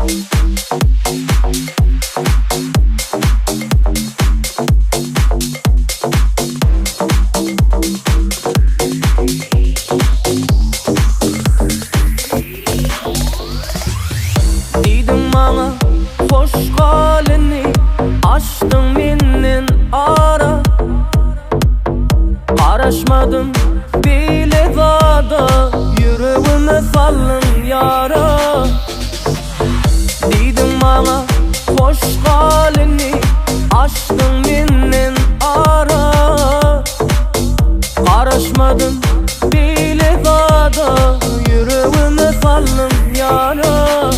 Diydin bana hoş halini, açtın menden ara. Araşmadım bile vada, yüreğime sallın yara. Diydin bana hoş halini, açtın menden ara. Araşmadım bile vada, yüreğime sallın yara.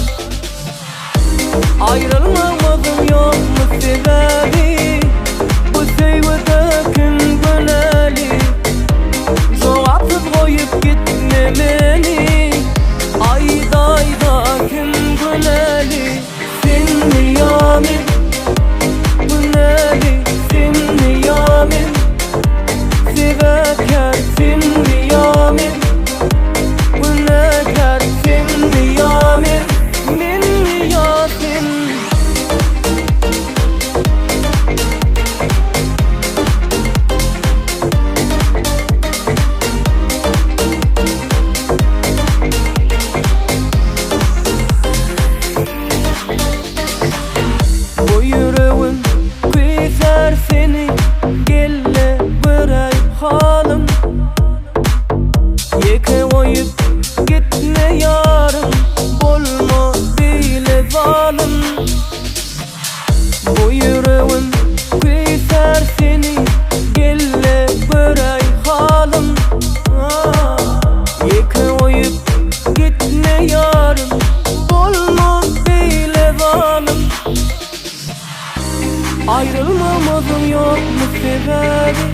Ayrılmamızın yok mu sebebi? Bu sevgide kim göneli? Cevapsız koyup gitme beni. Ayda ayda kim göneli? Sen mi yamin? Göneli sen mi yamin? Severken sen mi yamin? Gönelken sen mi yamin? Men mi yamin? Bu yüreğim kıyar seni, gelle bırak halim. Yeke koyup gitme yarım, bolma bile zalim. Bu yüreğim kıyar seni, gelle bırak halim. Yeke koyup gitme yarım, bolma bile zalim. Ayrılmamızın yok mu sebebi?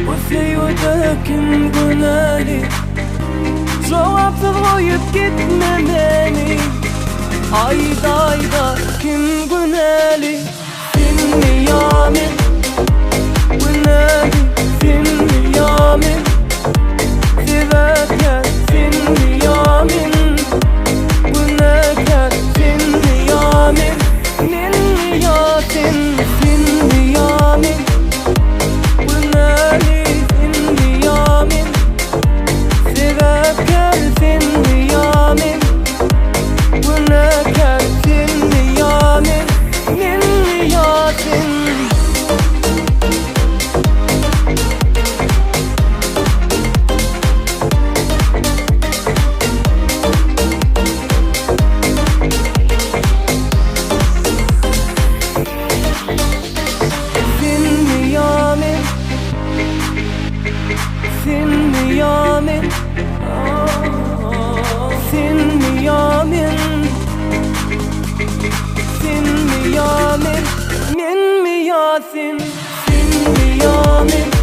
Bu sevgide kim göneli? Cevapsız koyup gitme beni. Ayda ayda kim göneli? Sen mi yamin? Göneli sen mi yamin? Severken sen mi yamin? Gönelken sen mi yamin? Men mi yamin? Sen mi yamin? Göneli sen mi yamin? Severken sen mi yamin? Gönelken sen mi yamin? Men mi yamin? Sen mi yamin? Sen mi yamin? Sen mi yamin? Sen mi yamin? Men mi yasin? Sen mi yamin?